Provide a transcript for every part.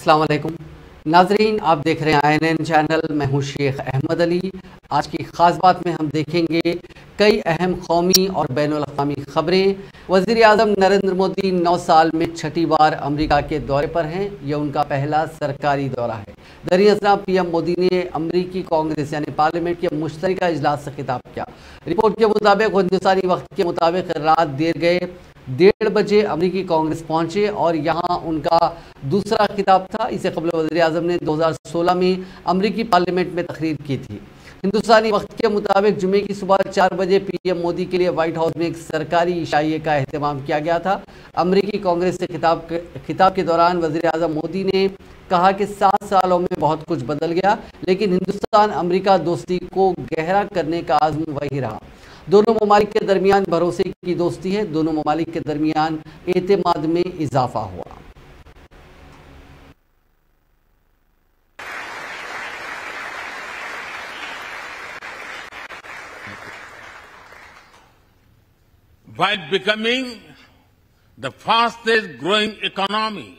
अस्सलाम वालेकुम नाजरीन, आप देख रहे हैं INN चैनल। मैं हूं शेख अहमद अली। आज की ख़ास बात में हम देखेंगे कई अहम कौमी और बैनुल-अक़वामी ख़बरें। वज़ीर आज़म नरेंद्र मोदी 9 साल में छठी बार अमेरिका के दौरे पर हैं। यह उनका पहला सरकारी दौरा है। दरीं असना PM मोदी ने अमरीकी कांग्रेस यानी पार्लियामेंट के मुश्तरका इजलास से खिताब किया। रिपोर्ट के मुताबिक हिंदुस्तानी वक्त के मुताबिक रात देर गए 1:30 बजे अमरीकी कांग्रेस पहुंचे और यहां उनका दूसरा खिताब था। इससे कबल वज़ीर आज़म ने 2016 में अमरीकी पार्लियामेंट में तकरीर की थी। हिंदुस्तानी वक्त के मुताबिक जुमे की सुबह 4 बजे PM मोदी के लिए व्हाइट हाउस में एक सरकारी इशाइये का अहतमाम किया गया था। अमरीकी कांग्रेस से खिताब के दौरान वज़ीर आज़म मोदी ने कहा कि 7 सालों में बहुत कुछ बदल गया, लेकिन हिंदुस्तान अमरीका दोस्ती को गहरा करने का आज़म वही रहा। दोनों ममालिक के दरमियान भरोसे की दोस्ती है। दोनों ममालिक के दरमियान एतमाद में इजाफा हुआ। While becoming the fastest growing economy,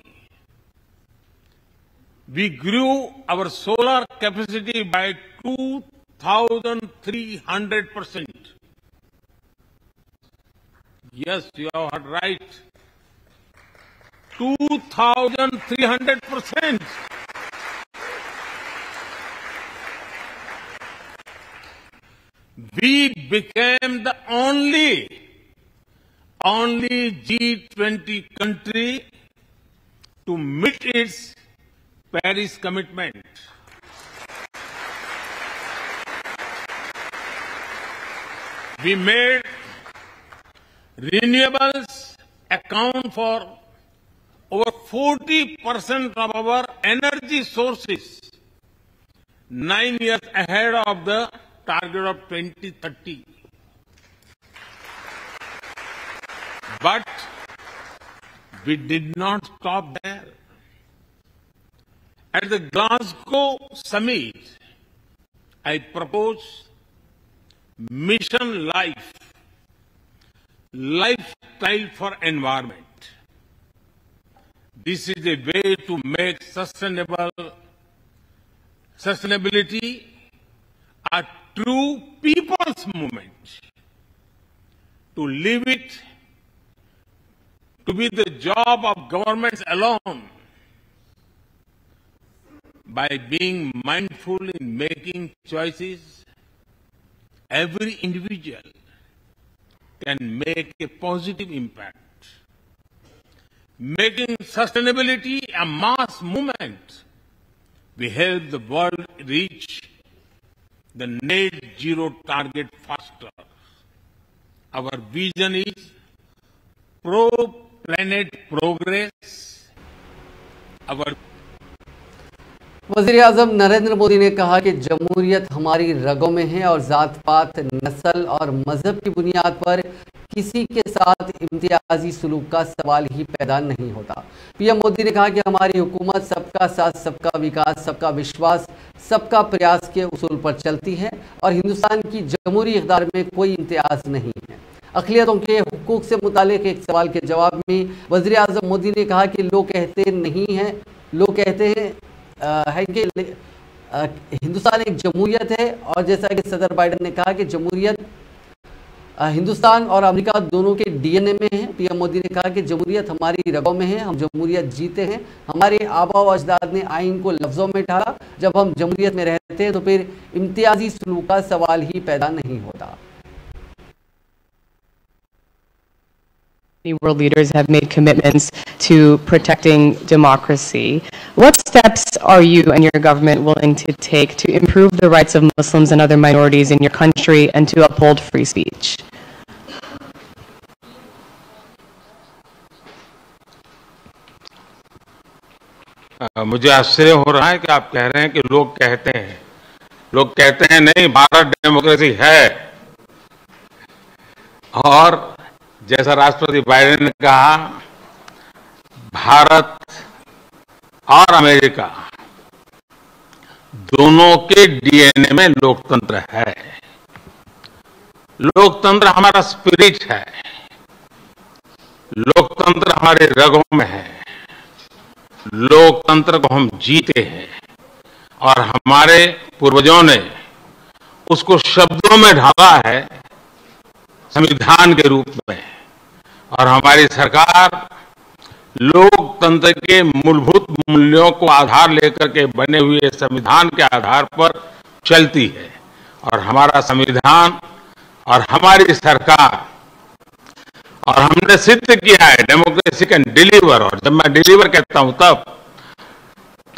we grew our solar capacity by 2,300%. Yes, you have heard right. 2,300%. We became the only G20 country to meet its Paris commitment. We made renewables account for over 40% of our energy sources 9 years ahead of the target of 2030. But we did not stop there. At the Glasgow summit, I proposed Mission Life, lifestyle for environment. This is a way to make sustainability a true people's movement. To live it, to be the job of governments alone. By being mindful in making choices, every individual can make a positive impact. Making sustainability a mass movement, we help the world reach the net zero target faster. Our vision is pro-planet progress. वज़ीर आज़म नरेंद्र मोदी ने कहा कि जमहूरियत हमारी रगों में है और जात पात, नस्ल और मजहब की बुनियाद पर किसी के साथ इम्तियाजी सलूक का सवाल ही पैदा नहीं होता। PM मोदी ने कहा कि हमारी हुकूमत सबका साथ, सबका विकास, सबका विश्वास, सबका प्रयास के उसूल पर चलती है और हिंदुस्तान की जमहूरी इक़्तिदार में कोई इम्तियाज नहीं है। अक़लियतों के हुकूक से मुतालिक एक सवाल के जवाब में वज़ीर आज़म मोदी ने कहा कि लोग कहते हैं कि हिंदुस्तान एक जमहूरियत है और जैसा कि सदर बाइडेन ने कहा कि जमहूरियत हिंदुस्तान और अमेरिका दोनों के DNA में है। PM मोदी ने कहा कि जमहूरियत हमारी रगों में है, हम जमहूरियत जीते हैं। हमारे आबा व अजदाद ने आइन को लफ्ज़ों में ढाला। जब हम जमहूरियत में रहते हैं तो फिर इम्तियाजी सलूक का सवाल ही पैदा नहीं होता। World leaders have made commitments to protecting democracy. What steps are you and your government willing to take to improve the rights of Muslims and other minorities in your country and to uphold free speech? मुझे आश्चर्य हो रहा है कि आप कह रहे हैं कि लोग कहते हैं नहीं, भारत डेमोक्रेसी है। और जैसा राष्ट्रपति बाइडेन ने कहा, भारत और अमेरिका दोनों के DNA में लोकतंत्र है। लोकतंत्र हमारा स्पिरिट है, लोकतंत्र हमारे रगों में है। लोकतंत्र को हम जीते हैं और हमारे पूर्वजों ने उसको शब्दों में ढाला है संविधान के रूप में, और हमारी सरकार लोकतंत्र के मूलभूत मूल्यों को आधार लेकर के बने हुए संविधान के आधार पर चलती है। और हमारा संविधान और हमारी सरकार, और हमने सिद्ध किया है डेमोक्रेसी कैन डिलीवर, और जब मैं डिलीवर कहता हूं तब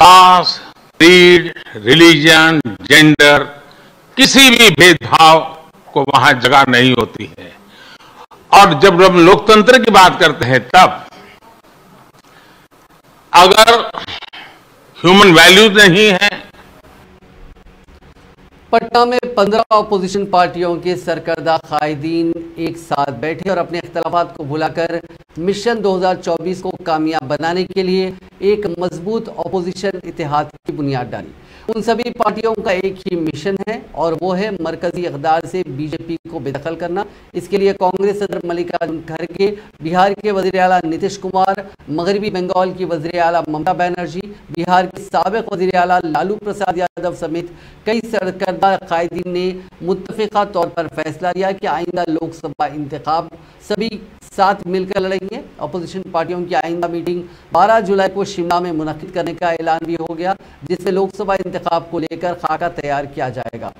कास्ट, क्रीड, रिलीजन, जेंडर, किसी भी भेदभाव को वहां जगह नहीं होती है। और जब हम लोकतंत्र की बात करते हैं तब अगर ह्यूमन वैल्यूज नहीं है। पटना में 15 अपोजिशन पार्टियों के सरकर्दा कायदीन एक साथ बैठे और अपने इख्तलाफात को भुलाकर मिशन 2024 को कामयाब बनाने के लिए एक मजबूत अपोजिशन इत्तेहाद की बुनियाद डाली। उन सभी पार्टियों का एक ही मिशन है और वो है मरकजी इक़्तिदार से बीजेपी को बेदखल करना। इसके लिए कांग्रेस सदर मल्लिकार्जुन खड़गे, बिहार के वज़ीर आला नीतीश कुमार, मगरबी बंगाल की वज़ीर आला ममता बनर्जी, बिहार के साबिक़ वज़ीर आला लालू प्रसाद यादव समेत कई सरकर्दा कायदीन ने मुत्तफ़िक़ा तौर पर फैसला लिया कि आइंदा लोकसभा इंतखाब सभी साथ मिलकर लड़ेंगे। अपोजिशन पार्टियों की आइंदा मीटिंग 12 जुलाई को शिमला में मुनक्किद करने का ऐलान भी हो गया, जिसमें लोकसभा इंतखाब को लेकर खाका तैयार किया जाएगा।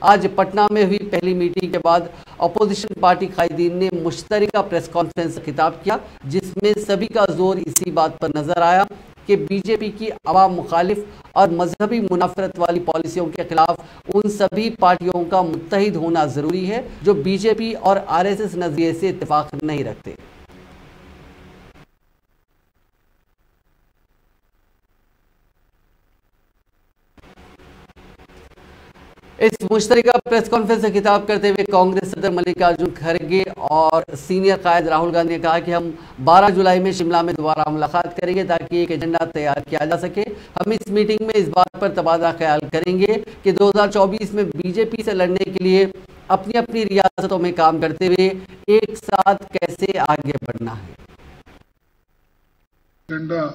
आज पटना में हुई पहली मीटिंग के बाद अपोजिशन पार्टी कायदीन ने मुश्तरका प्रेस कॉन्फ्रेंस खिताब किया, जिसमें सभी का जोर इसी बात पर नजर आया कि बीजेपी की अवाम मुखालिफ और मजहबी मुनाफरत वाली पॉलिसियों के खिलाफ उन सभी पार्टियों का मुत्तहिद होना जरूरी है जो बीजेपी और आरएसएस नजरिए से इत्तेफाक नहीं रखते। इस मुश्तरका प्रेस कॉन्फ्रेंस से खिताब करते हुए कांग्रेस सदर मल्लिकार्जुन खड़गे और सीनियर कायद राहुल गांधी ने कहा कि हम 12 जुलाई में शिमला में दोबारा मुलाकात करेंगे ताकि एक एजेंडा तैयार किया जा सके। हम इस मीटिंग में इस बात पर तबादला ख्याल करेंगे कि 2024 में बीजेपी से लड़ने के लिए अपनी अपनी रियासतों में काम करते हुए एक साथ कैसे आगे बढ़ना है। एजेंडा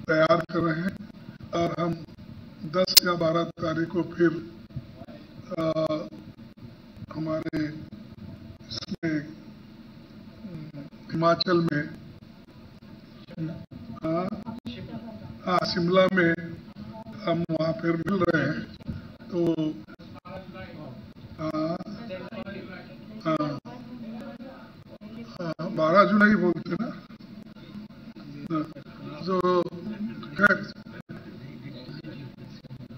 तैयार कर रहे हैं और हम 10 या 12 तारीख को फिर हमारे इसमें हिमाचल में शिमला में हम वहाँ फिर मिल रहे हैं। तो 12 जुलाई बोलते ना, जो खैर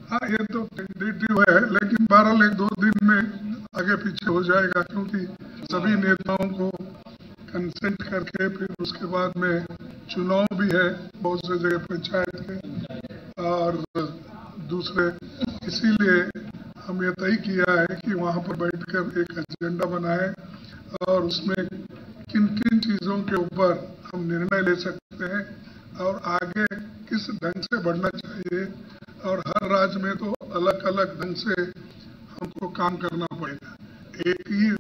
हाँ ये तो टेंटेटिव है, लेकिन 12 एक 2 दिन में आगे पीछे हो जाएगा, क्योंकि सभी नेताओं को कंसेंट करके फिर उसके बाद में चुनाव भी है बहुत से जगह पंचायत के और दूसरे। इसीलिए हम ये तय किया है कि वहाँ पर बैठकर एक एजेंडा बनाए और उसमें किन किन चीज़ों के ऊपर हम निर्णय ले सकते हैं और आगे किस ढंग से बढ़ना चाहिए। और हर राज्य में तो अलग अलग ढंग से हमको काम करना पड़ेगा, एक ही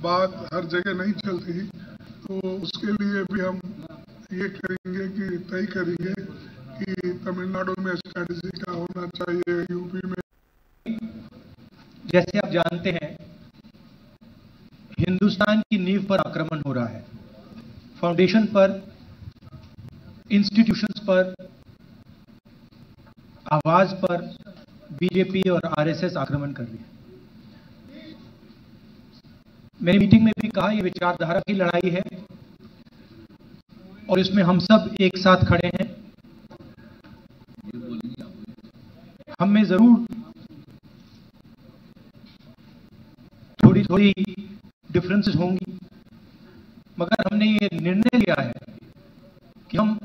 बात हर जगह नहीं चलती। तो उसके लिए भी हम ये करेंगे कि तय करेंगे कि तमिलनाडु में स्ट्रैटेजी का होना चाहिए, यूपी में। जैसे आप जानते हैं हिंदुस्तान की नींव पर आक्रमण हो रहा है, फाउंडेशन पर, इंस्टीट्यूशंस पर, आवाज पर बीजेपी और आरएसएस आक्रमण कर रही है। मैंने मीटिंग में भी कहा, यह विचारधारा की लड़ाई है और इसमें हम सब एक साथ खड़े हैं। हम में जरूर थोड़ी थोड़ी डिफरेंसेस होंगी, मगर हमने ये निर्णय लिया है कि हम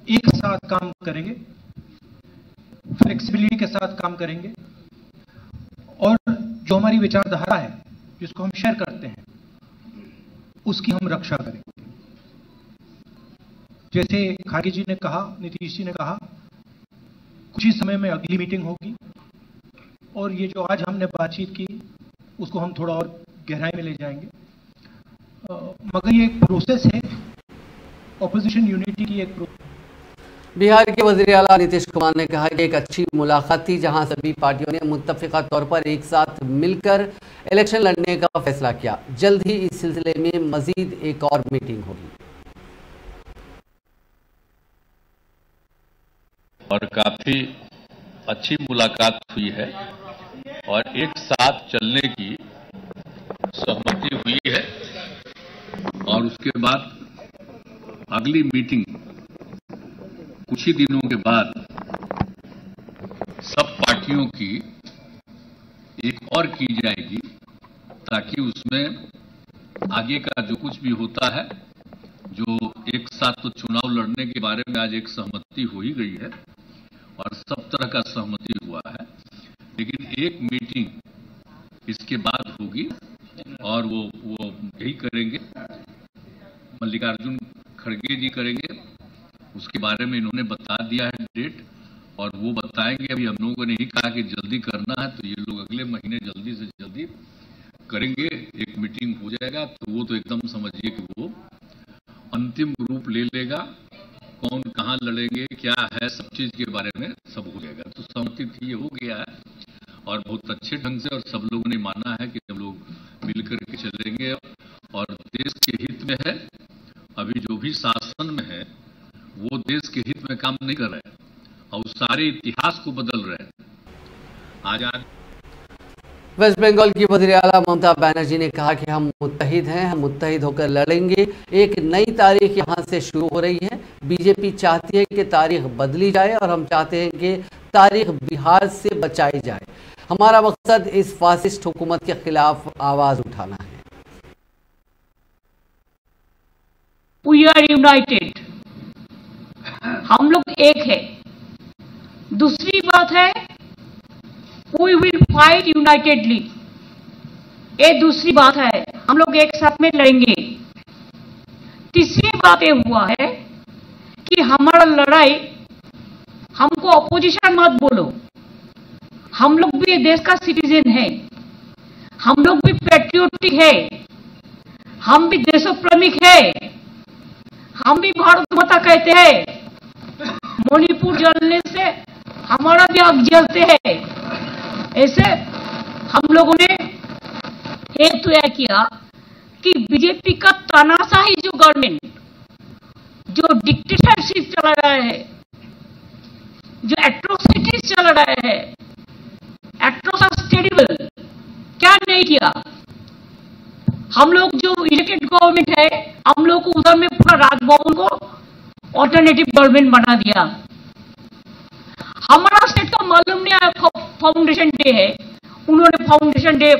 एक साथ काम करेंगे, फ्लेक्सिबिलिटी के साथ काम करेंगे और जो हमारी विचारधारा है जिसको हम शेयर करते हैं उसकी हम रक्षा करेंगे। जैसे खड़गे जी ने कहा, नीतीश जी ने कहा, कुछ ही समय में अगली मीटिंग होगी और ये जो आज हमने बातचीत की उसको हम थोड़ा और गहराई में ले जाएंगे। मगर ये एक प्रोसेस है, ऑपोजिशन यूनिटी की एक प्रोसेस। बिहार के वज़ीर आला नीतीश कुमार ने कहा कि एक अच्छी मुलाकात थी जहां सभी पार्टियों ने मुत्तफ़िक़ा तौर पर एक साथ मिलकर इलेक्शन लड़ने का फैसला किया। जल्द ही इस सिलसिले में मजीद एक और मीटिंग होगी और काफी अच्छी मुलाकात हुई है और एक साथ चलने की सहमति हुई है और उसके बाद अगली मीटिंग कुछ ही दिनों के बाद सब पार्टियों की एक और की जाएगी ताकि उसमें आगे का जो कुछ भी होता है, जो एक साथ तो चुनाव लड़ने के बारे में आज एक सहमति हो ही गई है और सब तरह का सहमति हुआ है, लेकिन एक मीटिंग इसके बाद होगी और वो यही करेंगे, मल्लिकार्जुन खड़गे जी करेंगे। उसके बारे में इन्होंने बता दिया है डेट और वो बताएंगे। अभी हम लोगों ने ही कहा कि जल्दी करना है तो ये लोग अगले महीने जल्दी से जल्दी करेंगे, एक मीटिंग हो जाएगा तो वो तो एकदम समझिए कि वो अंतिम रूप ले लेगा। कौन कहाँ लड़ेंगे, क्या है, सब चीज के बारे में सब हो जाएगा। तो सहमति थी, ये हो गया है और बहुत अच्छे ढंग से और सब लोगों ने माना है कि हम लोग मिलकर के चलेंगे और देश के हित में है। अभी जो भी शासन में है वो देश के हित में काम नहीं कर रहे हैं और सारे इतिहास को बदल रहे हैं। आज वेस्ट बंगाल की वज़ीर आला ममता बनर्जी ने कहा कि हम मुत्तहिद हैं, हम मुत्तहिद होकर लड़ेंगे। एक नई तारीख यहां से शुरू हो रही है। बीजेपी चाहती है कि तारीख बदली जाए और हम चाहते हैं कि तारीख बिहार से बचाई जाए। हमारा मकसद इस फासिस्ट हुकूमत के खिलाफ आवाज उठाना है। We are united, हम लोग एक है। दूसरी बात है We will fight unitedly, ये दूसरी बात है, हम लोग एक साथ में लड़ेंगे। तीसरी बात ये हुआ है कि हमारा लड़ाई, हमको अपोजिशन मत बोलो, हम लोग भी देश का सिटीजन है, हम लोग भी पैट्रियोटिक है, हम भी देशप्रेमिक है, हम भी भारत माता कहते हैं। मणिपुर जलने से हमारा भी आग जलते हैं। ऐसे हम लोगों ने एक तय किया कि बीजेपी का तानाशाही जो गवर्नमेंट, जो डिक्टेटरशिप चला रहा है, जो एट्रोसिटीज चला रहा है, एट्रोसिटीज टेरिबल, क्या नहीं किया। हम लोग जो इलेक्टेड गवर्नमेंट है, हम लोग को उधर में पूरा राजभवन को ऑल्टरनेटिव गवर्नमेंट बना दिया। हमारा स्टेट का मालूम नहीं आया फाउंडेशन डे है, उन्होंने फाउंडेशन डे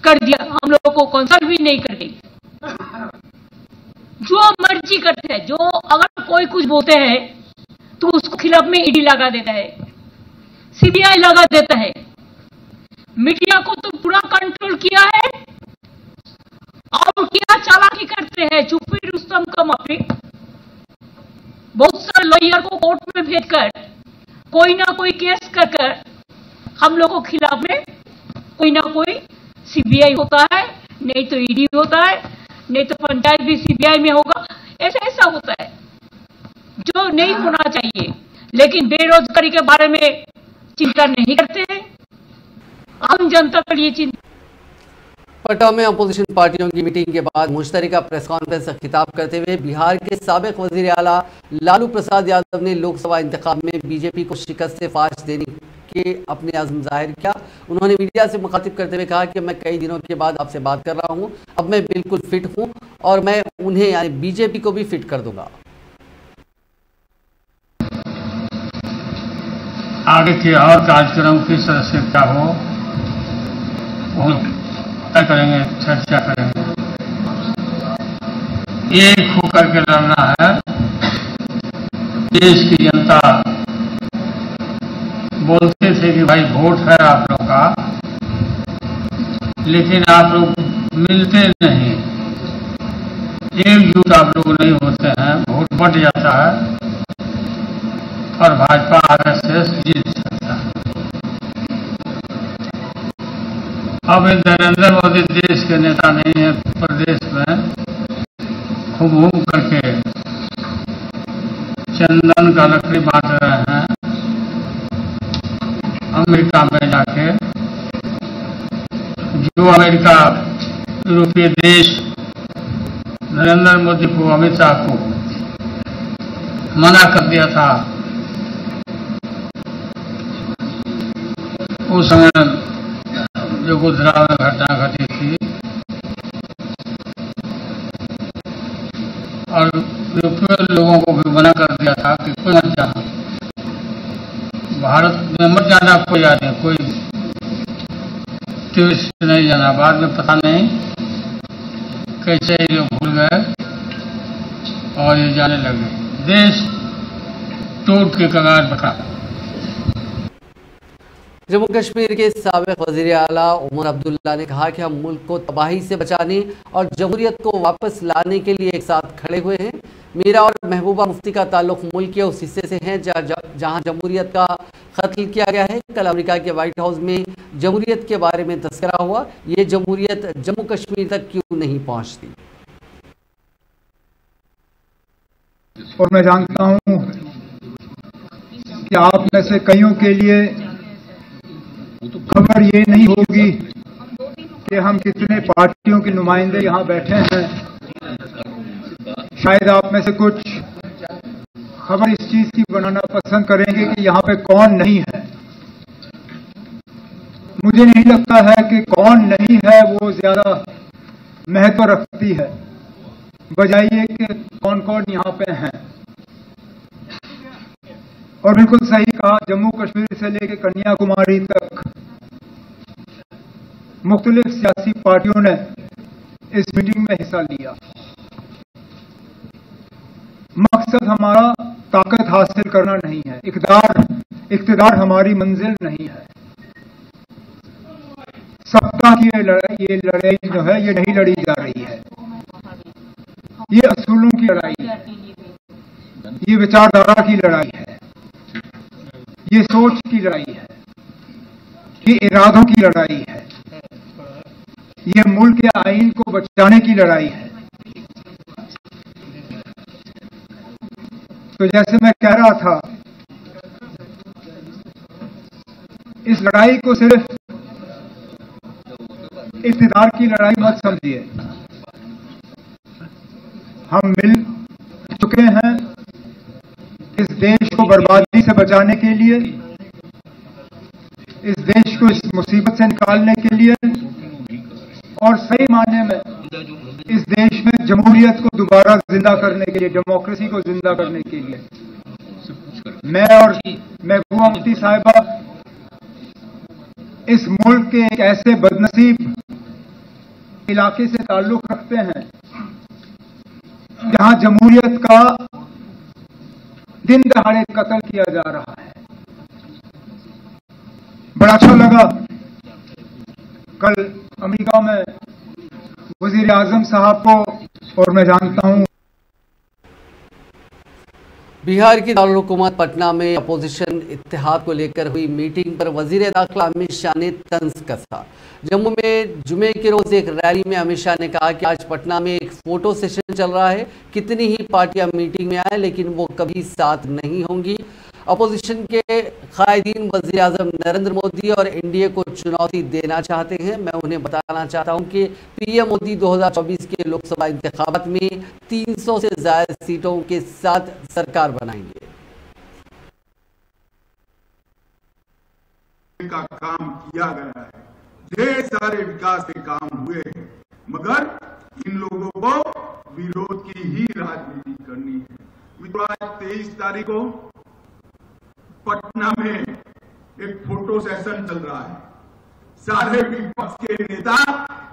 कर दिया, हम लोगों को कंसल्ट भी नहीं करके जो मर्जी करते हैं। जो अगर कोई कुछ बोलते हैं तो उसको खिलाफ में ईडी लगा देता है, सीबीआई लगा देता है। मीडिया को तो पूरा कंट्रोल किया है और क्या चालाकी करते हैं, चुप्पी रुस्तम का माफी। बहुत सारे लॉयर को कोर्ट में भेजकर कोई ना कोई केस कर हम लोगों के खिलाफ में कोई ना कोई सीबीआई होता है, नहीं तो ईडी होता है, नहीं तो पंचायत भी सीबीआई में होगा। ऐसा होता है जो नहीं होना चाहिए। लेकिन बेरोजगारी के बारे में चिंता नहीं करते हैं, आम जनता के लिए चिंता। पटना में अपोजिशन पार्टियों की मीटिंग के बाद मुश्तरका प्रेस कॉन्फ्रेंस से खिताब करते हुए बिहार के साबिक वज़ीर आला लालू प्रसाद यादव ने लोकसभा इंतखाब में बीजेपी को शिकस्त से फाश देने के अपने अज़्म जाहिर किया। उन्होंने मीडिया से मुखातिब करते हुए कहा कि मैं कई दिनों के बाद आपसे बात कर रहा हूं, अब मैं बिल्कुल फिट हूं और मैं उन्हें यानी बीजेपी को भी फिट कर दूंगा। आगे के और कार्यक्रम किस तरह से क्या हो वो तय करेंगे, चर्चा करेंगे। एक होकर के लड़ना है। देश की जनता बोलते थे कि भाई वोट है आप लोग का, लेकिन आप लोग मिलते नहीं, एकजुट आप लोग नहीं होते हैं, वोट बढ़ जाता है और भाजपा आरएसएस जीत सकता है। अब नरेंद्र मोदी देश के नेता नहीं है, प्रदेश में घूम घूम करके चंदा लंदन का लकड़ी बांट रहे हैं, अमेरिका में जाके जो अमेरिका यूरोपीय देश नरेंद्र मोदी को, अमित शाह को मना कर दिया था, उस समय जो गुजरात में घटना घटी थी और यूरोपीय लोगों को भी मना कर दिया था कि कोई मत जाना, भारत में मत जाना, कोई आदमी, कोई टूरिस्ट नहीं जाना। बाद में पता नहीं कैसे ये लोग भूल गए और ये जाने लगे, देश टूट के कगार पर था। जम्मू कश्मीर के साबिक वज़ीर आला उमर अब्दुल्ला ने कहा कि हम मुल्क को तबाही से बचाने और जमहूरियत को वापस लाने के लिए एक साथ खड़े हुए हैं। मेरा और महबूबा मुफ्ती का ताल्लुक मुल्क के उस हिस्से से है जहां जमहूरियत का कत्ल किया गया है। कल अमेरिका के व्हाइट हाउस में जमहूरियत के बारे में तस्करा हुआ। ये जमहूरियत जम्मू कश्मीर तक क्यों नहीं पहुंचती? और मैं जानता हूं कि आप में से कईयों के लिए खबर ये नहीं होगी कि हम कितने पार्टियों के नुमाइंदे यहां बैठे हैं। शायद आप में से कुछ खबर इस चीज की बनाना पसंद करेंगे कि यहां पे कौन नहीं है। मुझे नहीं लगता है कि कौन नहीं है वो ज्यादा महत्व रखती है, बजाय ये कि कौन कौन यहां पे हैं। और बिल्कुल सही कहा, जम्मू कश्मीर से लेकर कन्याकुमारी तक मुख्तलिफ सियासी पार्टियों ने इस मीटिंग में हिस्सा लिया। मकसद हमारा ताकत हासिल करना नहीं है, इक़्तिदार हमारी मंजिल नहीं है। सत्ता की ये लड़ाई जो है ये नहीं लड़ी जा रही है। ये असूलों की लड़ाई है, ये विचारधारा की लड़ाई है, ये सोच की लड़ाई है, ये इरादों की लड़ाई है, ये मुल्क के आईन को बचाने की लड़ाई है। तो जैसे मैं कह रहा था, इस लड़ाई को सिर्फ इक़्तिदार की लड़ाई मत समझिए। हम मिल चुके हैं इस देश को बर्बादी से बचाने के लिए, इस देश को इस मुसीबत से निकालने के लिए, और सही मायने में इस देश में जमहूरियत को दोबारा जिंदा करने के लिए, डेमोक्रेसी को जिंदा करने के लिए। मैं और महबूबा मुफ्ती साहिबा इस मुल्क के एक ऐसे बदनसीब इलाके से ताल्लुक रखते हैं जहां जमहूरियत का दिन दहाड़े कत्ल किया जा रहा है। बड़ा अच्छा लगा कल अमेरिका में वजीर आजम साहब को, और मैं जानता हूं बिहार की दारुल-हुकूमत पटना में अपोजिशन इत्तेहाद को लेकर हुई मीटिंग पर वजीर दाखिला अमित शाह ने तंज कसा। जम्मू में जुमे के रोज एक रैली में अमित शाह ने कहा कि आज पटना में एक फोटो सेशन चल रहा है, कितनी ही पार्टियां मीटिंग में आए लेकिन वो कभी साथ नहीं होंगी। अपोजिशन के कायदीन वज़ीर आज़म नरेंद्र मोदी और एनडीए को चुनौती देना चाहते हैं। मैं उन्हें बताना चाहता हूं कि पीएम मोदी 2024 के लोकसभा इंतखाबात में 300 से ज्यादा सीटों के साथ सरकार बनाएंगे। का काम किया गया है, ढेर सारे विकास के काम हुए हैं, मगर इन लोगों को विरोध की ही राजनीति करनी है। आज 23 तारीख को पटना में एक फोटो सेशन चल रहा है। सारे विपक्ष के नेता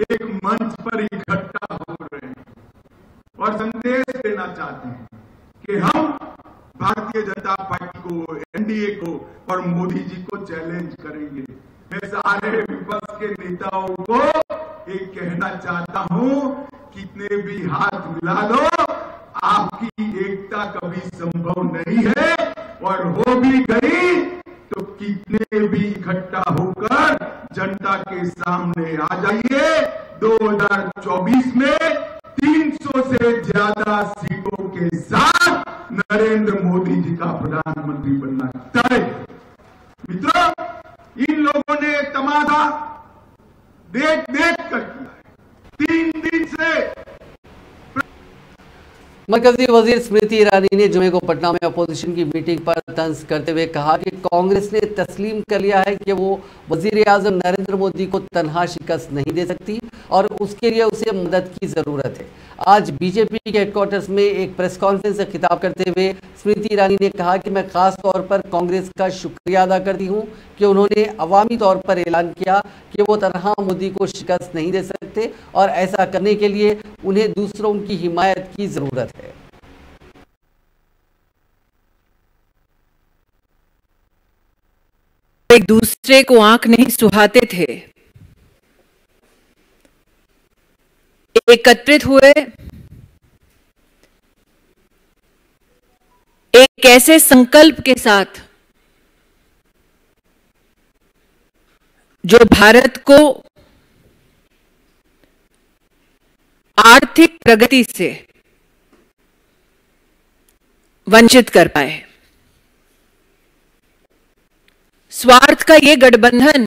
एक मंच पर इकट्ठा हो रहे हैं और संदेश देना चाहते हैं कि हम भारतीय जनता पार्टी को, एनडीए को और मोदी जी को चैलेंज करेंगे। मैं सारे विपक्ष के नेताओं को एक कहना चाहता हूं, कितने भी हाथ मिला लो, आपकी एकता कभी संभव नहीं है, और हो भी गई तो कितने भी इकट्ठा होकर जनता के सामने आ जाइए। 2024 में 300 से ज्यादा सीटों के साथ नरेंद्र मोदी जी का मित्रों, इन लोगों ने तमाशा देख कर किया है। 3 दिन से मरकजी वजीर स्मृति ईरानी ने जुमे को पटना में अपोजिशन की मीटिंग पर तंज करते हुए कहा कि कांग्रेस ने तस्लीम कर लिया है कि वो वजीर आजम नरेंद्र मोदी को तन्हा शिकस्त नहीं दे सकती और उसके लिए उसे मदद की ज़रूरत है। आज बीजेपी के हेडक्वार्टर्स में एक प्रेस कॉन्फ्रेंस से खिताब करते हुए स्मृति ईरानी ने कहा कि मैं खास तौर पर कांग्रेस का शुक्रिया अदा करती हूँ कि उन्होंने अवामी तौर पर ऐलान किया कि वो तन्हा मोदी को शिकस्त नहीं दे सकते और ऐसा करने के लिए उन्हें दूसरों की हिमायत की ज़रूरत है। एक दूसरे को आंख नहीं सुहाते थे, एकत्रित हुए एक ऐसे संकल्प के साथ जो भारत को आर्थिक प्रगति से वंचित कर पाए। स्वार्थ का ये गठबंधन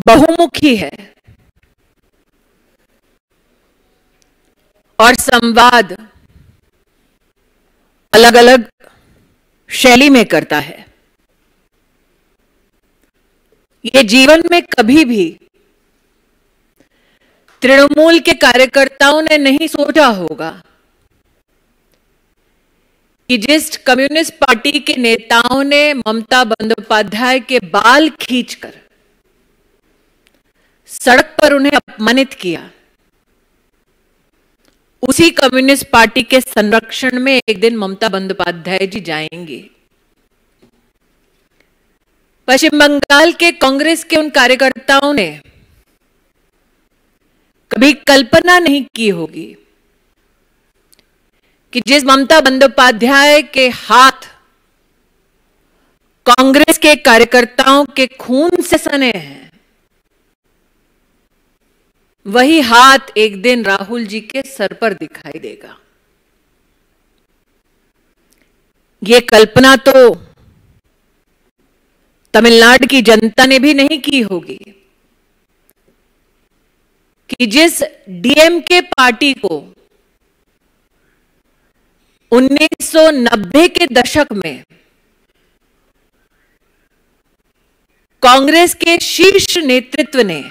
बहुमुखी है और संवाद अलग अलग शैली में करता है। ये जीवन में कभी भी तृणमूल के कार्यकर्ताओं ने नहीं सोचा होगा कि जिस कम्युनिस्ट पार्टी के नेताओं ने ममता बंदोपाध्याय के बाल खींचकर सड़क पर उन्हें अपमानित किया, उसी कम्युनिस्ट पार्टी के संरक्षण में एक दिन ममता बंदोपाध्याय जी जाएंगे। पश्चिम बंगाल के कांग्रेस के उन कार्यकर्ताओं ने कभी कल्पना नहीं की होगी कि जिस ममता बंदोपाध्याय के हाथ कांग्रेस के कार्यकर्ताओं के खून से सने हैं, वही हाथ एक दिन राहुल जी के सर पर दिखाई देगा। ये कल्पना तो तमिलनाडु की जनता ने भी नहीं की होगी कि जिस डीएमके पार्टी को 1990 के दशक में कांग्रेस के शीर्ष नेतृत्व ने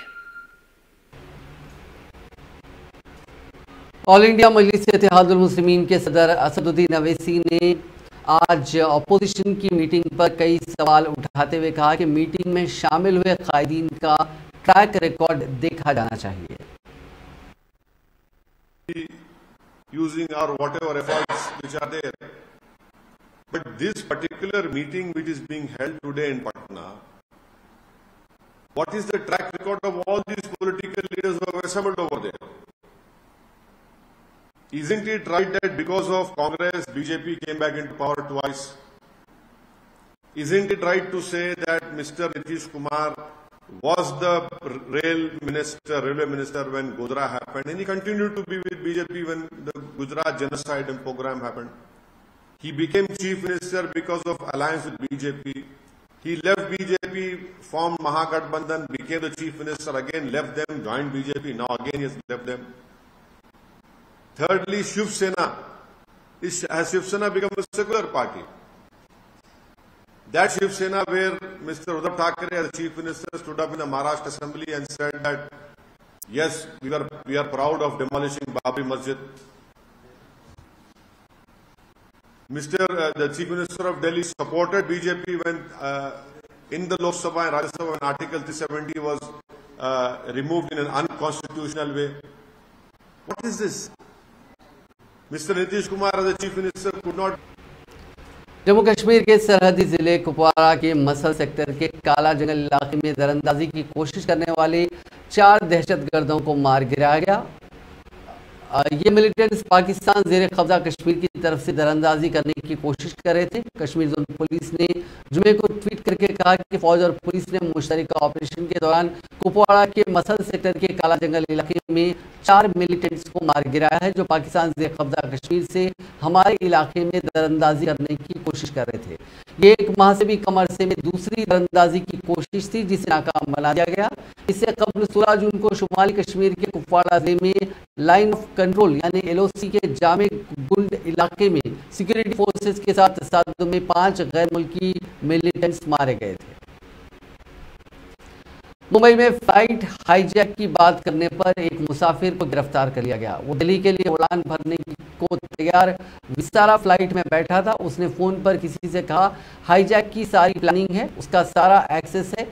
ऑल इंडिया मजलिस इत्तेहादुल मुस्लिमीन के सदर असदुद्दीन अवैसी ने आज अपोजिशन की मीटिंग पर कई सवाल उठाते हुए कहा कि मीटिंग में शामिल हुए कायदीन का ट्रैक रिकॉर्ड देखा जाना चाहिए। Using or whatever efforts which are there, but this particular meeting which is being held today in Patna, what is the track record of all these political leaders who have assembled over there? Isn't it right that because of Congress, BJP came back into power twice? Isn't it right to say that Mr. Nitish Kumar was the railway minister when Godhra happened, and he continued to be with BJP when the Gujarat genocide and program happened? He became chief minister because of alliance with BJP. He left BJP, formed Mahagathbandhan, became the chief minister, again left them, joined BJP, now again he has left them. Thirdly, Shiv Sena. Has Shiv Sena become a secular party? That Shiv Sena where Mr. Uddhav Thackeray as chief minister stood up in the Maharashtra assembly and said that, yes, we are proud of demolishing Babri Masjid. The chief minister of Delhi supported BJP when in the Lok Sabha and Rajya Sabha when Article 370 was removed in an unconstitutional way. What is this? Mr. Nitish Kumar as a chief minister could not. Jammu Kashmir के सरहदी जिले कुपवाड़ा के muscle sector के काला जंगल इलाके में दरअंदाजी की कोशिश करने वाले 4 दहशतगर्दों को मार गिराया गया। ये मिलिटेंट्स पाकिस्तान जेर कब्जा कश्मीर की तरफ से दरअंदाजी करने की कोशिश कर रहे थे। कश्मीर जोन पुलिस ने जुमे को ट्वीट करके कहा कि फौज और पुलिस ने मुश्तरका ऑपरेशन के दौरान कुपवाड़ा के मसल सेक्टर के काला जंगल इलाके में 4 मिलिटेंट्स को मार गिराया है, जो पाकिस्तान जेर कब्जा कश्मीर से हमारे इलाके में दरअंदाजी करने की कोशिश कर रहे थे। ये 1 माह से भी कम अरसे में दूसरी दरअंदाजी की कोशिश थी, जिसे नाकाम बना दिया गया। इससे कबल 16 जून को शुमाली कश्मीर के कुपवाड़ा जिले में लाइन ऑफ कंट्रोल यानी LOC के जामे गुंड इलाके में सिक्योरिटी फोर्सेस के साथ तसादुम में 5 गैर मुल्की मिलिटेंट्स मारे गए थे। मुंबई में फ्लाइट हाईजैक की बात करने पर एक मुसाफिर को गिरफ्तार कर लिया गया। वो दिल्ली के लिए उड़ान भरने को तैयार विस्तारा फ्लाइट में बैठा था। उसने फोन पर किसी से कहा हाईजैक की सारी प्लानिंग है, उसका सारा एक्सेस है,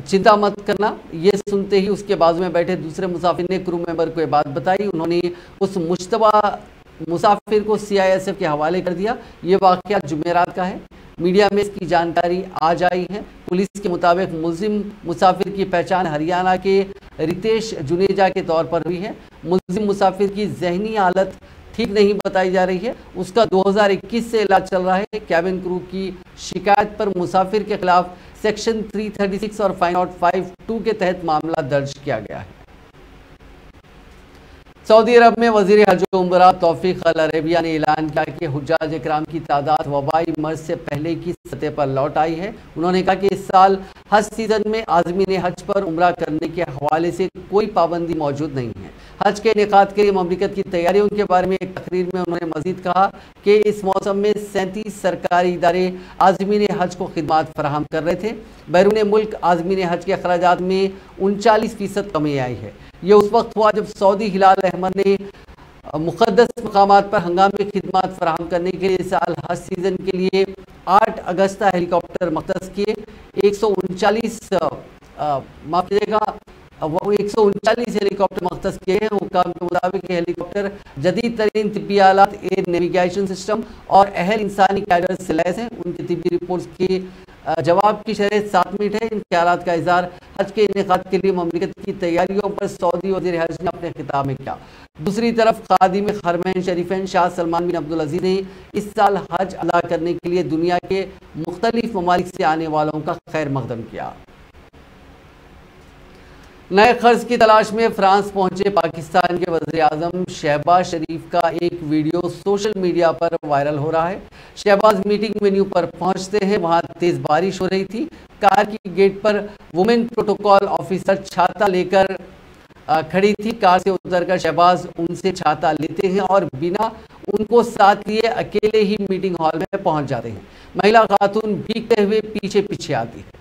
चिंता मत करना। ये सुनते ही उसके बाजू में बैठे दूसरे मुसाफिर ने क्रू मेंबर को ये बात बताई। उन्होंने उस मुश्तबा मुसाफिर को CISF के हवाले कर दिया। ये वाक़या जुमेरात का है। मीडिया में इसकी जानकारी आज आई है। पुलिस के मुताबिक मुल्जिम मुसाफिर की पहचान हरियाणा के रितेश जुनेजा के तौर पर हुई है। मुल्जिम मुसाफिर की जहनी हालत ठीक नहीं बताई जा रही है। उसका 2021 से इलाज चल रहा है। कैबिन क्रू की शिकायत पर मुसाफिर के खिलाफ सेक्शन 336 और 552 के तहत मामला दर्ज किया गया है। सऊदी अरब में वजीर हज व उम्रा तौफीक अल अरेबिया ने ऐलान किया कि हुज्जाज इकराम की तादाद वबाई मर्ज से पहले की सतह पर लौट आई है। उन्होंने कहा कि इस साल हज सीजन में आज़मीन हज पर उम्रा करने के हवाले से कोई पाबंदी मौजूद नहीं है। हज के इनेकाद के लिए ममलिकत की तैयारियों के बारे में एक तकरीर में उन्होंने मजीद कहा कि इस मौसम में 37 सरकारी इदारे आज़मीन हज को खिदमात फराहम कर रहे थे। बैरून मुल्क आज़मीन हज के अखराजात में 39% कमी आई है। ये उस वक्त हुआ जब सऊदी हिलाल अहमद ने मुक़द्दस मकामात पर हंगामी खिदमात फराहम करने के लिए इस साल हज सीज़न के लिए 8 अगस्त हेलीकॉप्टर मख्तस किए। 139 हेलीकॉप्टर मख्तस किए हैं। हुक्काम के मुताबिक हेलीकॉप्टर जदीद तरीन तिब्बी आलात, एयर नेविगेशन सिस्टम और अहल इंसानी कैडर से लैस हैं। उनकी तिब्बी रिपोर्ट्स के जवाब की शरह 7 मिनट है। इन ख्यालात का इज़हार हज के इनेकाद के लिए ममलिकत की तैयारियों पर सऊदी वज़ीर हज ने अपने खिताब में किया। दूसरी तरफ खादिम हरमैन शरीफैन शाह सलमान बिन अब्दुल अजीज़ ने इस साल हज अदा करने के लिए दुनिया के मुख्तलिफ ममालिक से आने वालों का खैर मकदम किया। नए खर्च की तलाश में फ्रांस पहुंचे पाकिस्तान के वज़ीर आज़म शहबाज शरीफ का एक वीडियो सोशल मीडिया पर वायरल हो रहा है। शहबाज मीटिंग वेन्यू पर पहुंचते हैं, वहां तेज बारिश हो रही थी। कार की गेट पर वुमेन प्रोटोकॉल ऑफिसर छाता लेकर खड़ी थी। कार से उतरकर शहबाज उनसे छाता लेते हैं और बिना उनको साथ लिए अकेले ही मीटिंग हॉल में पहुंच जाते हैं। महिला खातून भीगते हुए पीछे पीछे आती है।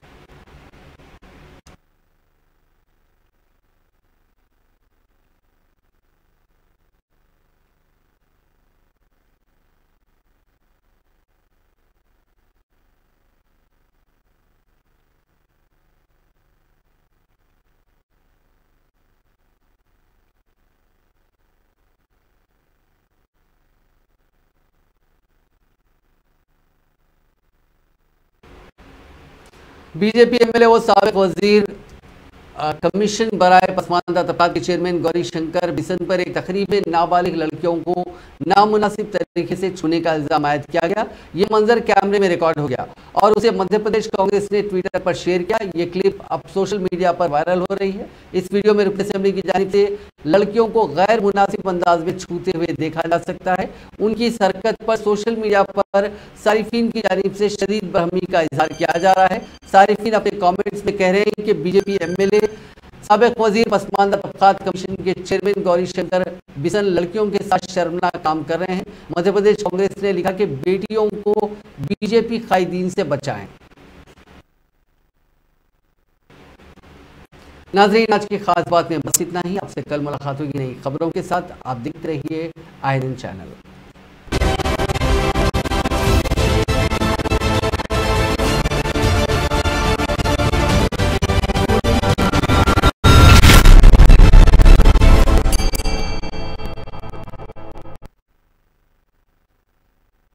बीजेपी MLA व साबिक वजीर कमीशन बराए पसमानदा तबकात के चेयरमैन गौरी शंकर बिसन पर एक तकरीब में नाबालिग लड़कियों को नामुनासिब तरीके से छूने का इल्जाम आयद किया गया। ये मंजर कैमरे में रिकॉर्ड हो गया और उसे मध्य प्रदेश कांग्रेस ने ट्विटर पर शेयर किया। ये क्लिप अब सोशल मीडिया पर वायरल हो रही है। इस वीडियो में रुकन असेंबली की जानिब से लड़कियों को गैर मुनासिब अंदाज में छूते हुए देखा जा सकता है। उनकी इस हरकत पर सोशल मीडिया पर सारिफीन की जानिब से शदीद बरहमी का इजहार किया जा रहा है। सारिफीन अपने कॉमेंट्स में कह रहे हैं कि बीजेपी MLA साबिक वजीर पसमानदा तबकात कमीशन के चेयरमैन गौरी शंकर बिसन लड़कियों के साथ शर्मनाक काम कर रहे हैं। मध्य प्रदेश कांग्रेस ने लिखा कि बेटियों को बीजेपी कायदीन से बचाएं। नाज़रीन, आज की खास बात में बस इतना ही। आपसे कल मुलाकात होगी नई खबरों के साथ। आप देखते रहिए INN चैनल।